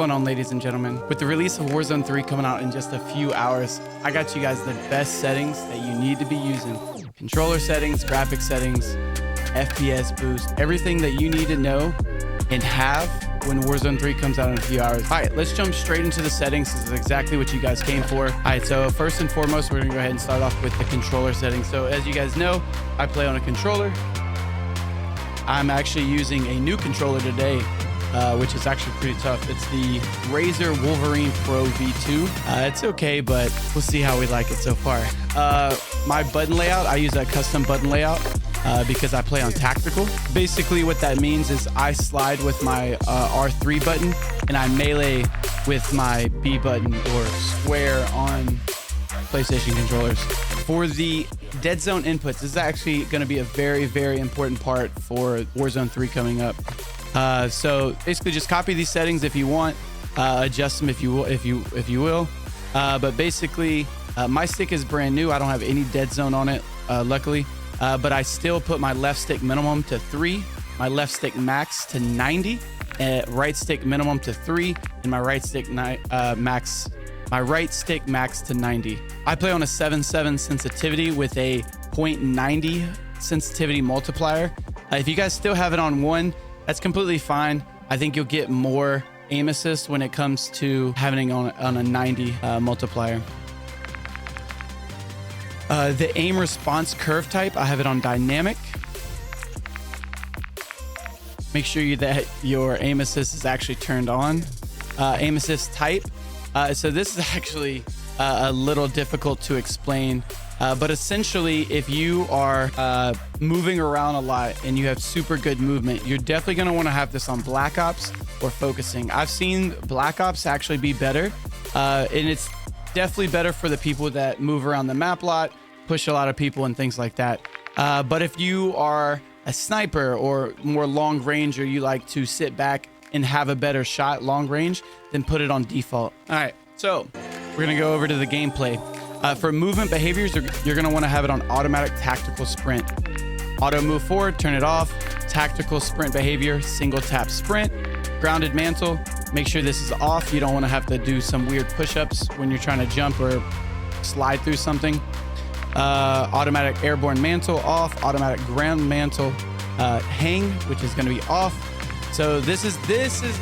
going on, ladies and gentlemen? With the release of Warzone 3 coming out in just a few hours, I got you guys the best settings that you need to be using. Controller settings, graphic settings, FPS boost, everything that you need to know and have when Warzone 3 comes out in a few hours. All right, let's jump straight into the settings. This is exactly what you guys came for. All right, so first and foremost, we're gonna go ahead and start off with the controller settings. So as you guys know, I play on a controller. I'm actually using a new controller today, which is actually pretty tough. It's the Razer Wolverine Pro V2. It's okay, but we'll see how we like it so far. My button layout, I use a custom button layout because I play on tactical. Basically what that means is I slide with my R3 button and I melee with my B button or square on PlayStation controllers. For the dead zone inputs, this is actually going to be a very, very important part for Warzone 3 coming up. So basically just copy these settings if you want, adjust them if you will. But basically my stick is brand new. I don't have any dead zone on it, luckily. But I still put my left stick minimum to 3, my left stick max to 90, right stick minimum to 3, and my right stick max to 90. I play on a 7.7 sensitivity with a 0.90 sensitivity multiplier. If you guys still have it on 1, that's completely fine. I think you'll get more aim assist when it comes to having it on a 90 multiplier. The aim response curve type, I have it on dynamic. Make sure that your aim assist is actually turned on. Aim assist type. So this is actually a little difficult to explain, but essentially if you are moving around a lot and you have super good movement, you're definitely going to want to have this on Black Ops or focusing. I've seen Black Ops actually be better, and it's definitely better for the people that move around the map a lot, push a lot of people and things like that. But if you are a sniper or more long range, or you like to sit back and have a better shot long range, then put it on default. All right, so we're gonna go over to the gameplay. For movement behaviors, you're gonna wanna have it on automatic tactical sprint. Auto move forward, turn it off. Tactical sprint behavior, single tap sprint. Grounded mantle, make sure this is off. You don't wanna have to do some weird push-ups when you're trying to jump or slide through something. Automatic airborne mantle off. Automatic ground mantle hang, which is gonna be off. So this is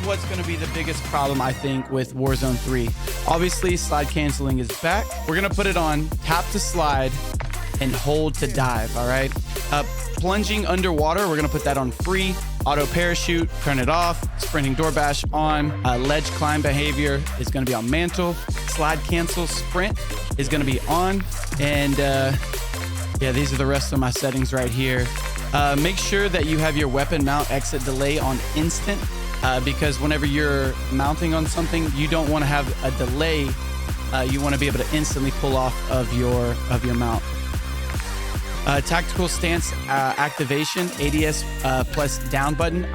what's going to be the biggest problem, I think, with Warzone 3. Obviously, slide canceling is back. We're going to put it on tap to slide and hold to dive, all right? Plunging underwater, we're going to put that on free. Auto parachute, turn it off. Sprinting door bash on. Ledge climb behavior is going to be on mantle. Slide cancel sprint is going to be on. And yeah, these are the rest of my settings right here. Make sure that you have your weapon mount exit delay on instant, because whenever you're mounting on something, you don't want to have a delay. You want to be able to instantly pull off of your mount. Tactical stance activation, ADS plus down button.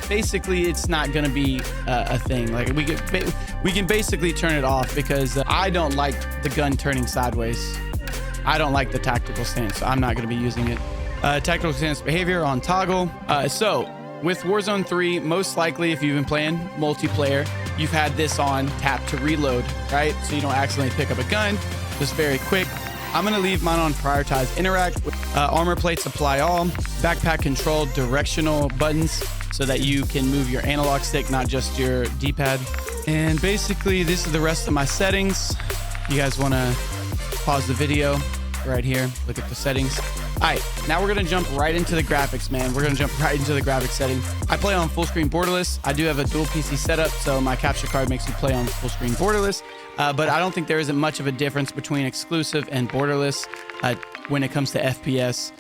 Basically it's not going to be a thing. Like we can basically turn it off because I don't like the gun turning sideways. I don't like the tactical stance, so I'm not going to be using it. Tactical stance behavior on toggle. So with Warzone 3, most likely if you've been playing multiplayer, you've had this on tap to reload, right? So you don't accidentally pick up a gun, just very quick. I'm gonna leave mine on prioritize interact. Armor plates apply all. Backpack control directional buttons so that you can move your analog stick, not just your D-pad. And basically this is the rest of my settings. You guys wanna pause the video right here, look at the settings. All right, now we're gonna jump right into the graphics, man. We're gonna jump right into the graphics setting. I play on full screen borderless. I do have a dual PC setup, so my capture card makes me play on full screen borderless. But I don't think there isn't much of a difference between exclusive and borderless when it comes to FPS.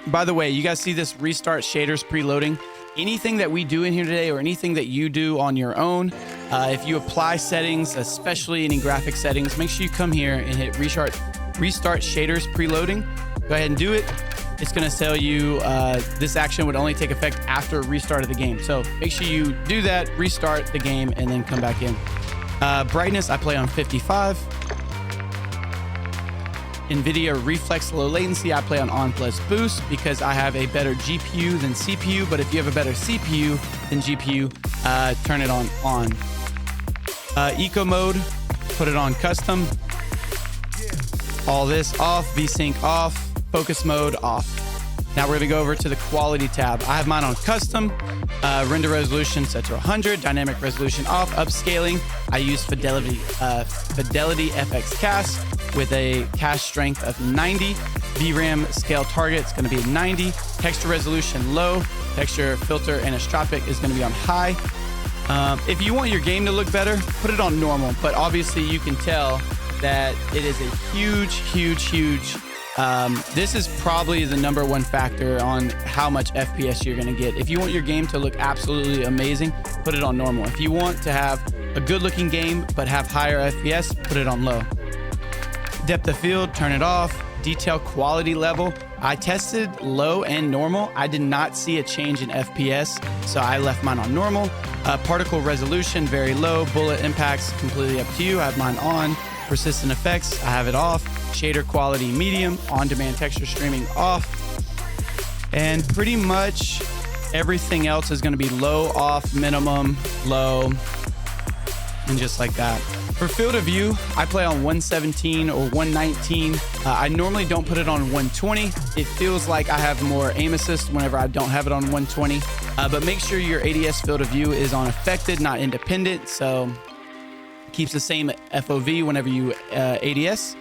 By the way, you guys see this restart shaders preloading? Anything that we do in here today, or anything that you do on your own, if you apply settings, especially any graphic settings, make sure you come here and hit restart shaders preloading. Go ahead and do it. It's going to tell you this action would only take effect after restart of the game. So make sure you do that, restart the game, and then come back in. Brightness, I play on 55. NVIDIA Reflex Low Latency, I play on plus boost because I have a better GPU than CPU. But if you have a better CPU than GPU, turn it on. Eco mode, put it on custom. All this off, VSync off, focus mode off. Now we're gonna go over to the quality tab. I have mine on custom, render resolution set to 100, dynamic resolution off, upscaling. I use Fidelity FX cast with a cache strength of 90. VRAM scale target is gonna be 90. Texture resolution low, texture filter anisotropic is gonna be on high. If you want your game to look better, put it on normal, but obviously you can tell that it is a huge this is probably the #1 factor on how much FPS you're going to get. If you want your game to look absolutely amazing, put it on normal. If you want to have a good looking game but have higher FPS, put it on low. Depth of field, turn it off. Detail quality level, I tested low and normal. I did not see a change in FPS, so I left mine on normal. Particle resolution, very low. Bullet impacts, completely up to you. I have mine on. Persistent effects, I have it off. Shader quality, medium. On-demand texture streaming, off. And pretty much everything else is going to be low, off, minimum, low, and just like that. For field of view, I play on 117 or 119. I normally don't put it on 120. It feels like I have more aim assist whenever I don't have it on 120. But make sure your ADS field of view is on affected, not independent. So keeps the same FOV whenever you ADS.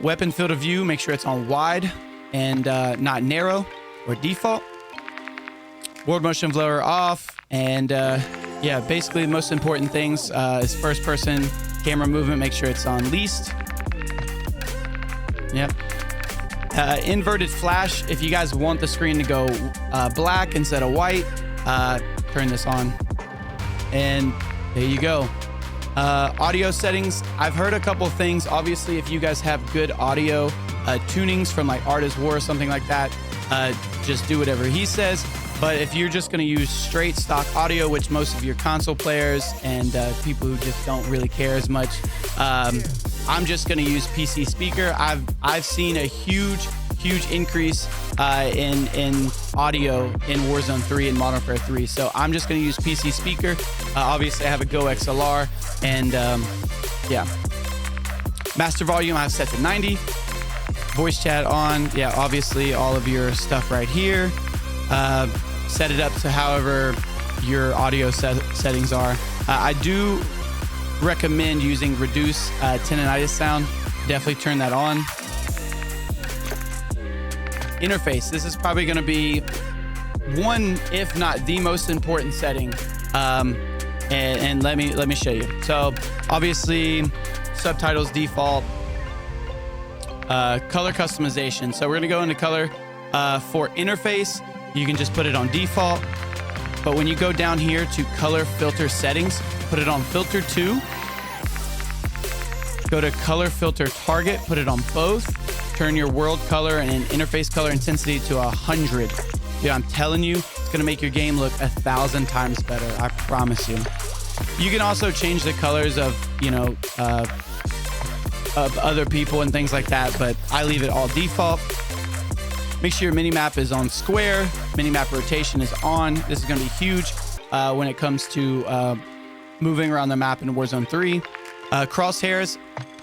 Weapon field of view, make sure it's on wide and not narrow or default. World motion blur off. And yeah, basically the most important things is first person camera movement. Make sure it's on least. Yep. Inverted flash. If you guys want the screen to go black instead of white, turn this on. And there you go. Audio settings. I've heard a couple things. Obviously, if you guys have good audio tunings from like Art is War or something like that, just do whatever he says. But if you're just going to use straight stock audio, which most of your console players and people who just don't really care as much, I'm just going to use PC speaker. I've seen a huge increase in audio in Warzone 3 and Modern Warfare 3. So I'm just going to use PC speaker. Obviously, I have a Go XLR, and yeah. Master volume I have set to 90. Voice chat on. Yeah, obviously all of your stuff right here. Set it up to however your audio settings are. I do recommend using reduce tinnitus sound. Definitely turn that on. Interface. This is probably going to be one, if not the most important setting. And let me show you. So obviously subtitles default. Color customization. So we're going to go into color. For interface, you can just put it on default. But when you go down here to color filter settings, put it on filter 2. Go to color filter target, put it on both. Turn your world color and interface color intensity to 100. Dude, I'm telling you, it's gonna make your game look 1,000 times better. I promise you. You can also change the colors of, of other people and things like that, but I leave it all default. Make sure your minimap is on square. Minimap rotation is on. This is going to be huge when it comes to moving around the map in Warzone 3. Crosshairs,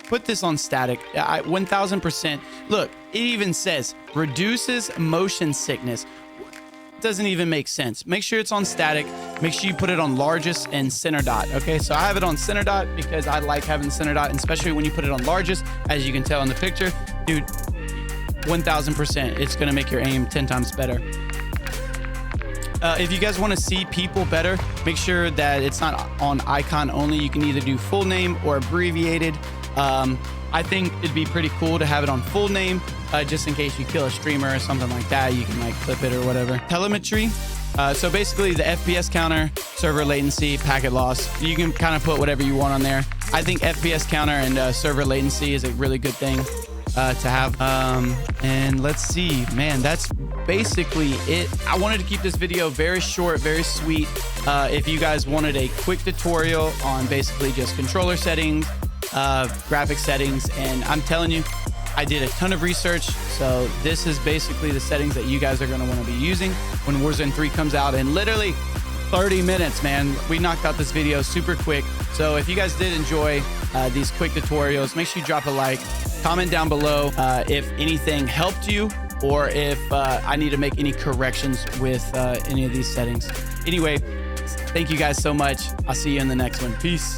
put this on static. 1000%. Look, it even says reduces motion sickness. Doesn't even make sense. Make sure it's on static. Make sure you put it on largest and center dot. Okay, so I have it on center dot because I like having center dot, and especially when you put it on largest, as you can tell in the picture, dude. 1000%. It's going to make your aim 10 times better. If you guys want to see people better, make sure that it's not on icon only. You can either do full name or abbreviated. I think it'd be pretty cool to have it on full name, just in case you kill a streamer or something like that. You can like clip it or whatever. Telemetry. So basically the FPS counter, server latency, packet loss. You can kind of put whatever you want on there. I think FPS counter and server latency is a really good thing to have. And let's see, man, that's basically it. I wanted to keep this video very short, very sweet. If you guys wanted a quick tutorial on basically just controller settings, graphic settings, and I'm telling you, I did a ton of research. So this is basically the settings that you guys are going to want to be using when Warzone 3 comes out in literally 30 minutes, man. We knocked out this video super quick. So if you guys did enjoy these quick tutorials, make sure you drop a like, comment down below if anything helped you, or if I need to make any corrections with any of these settings. Anyway, thank you guys so much. I'll see you in the next one. Peace.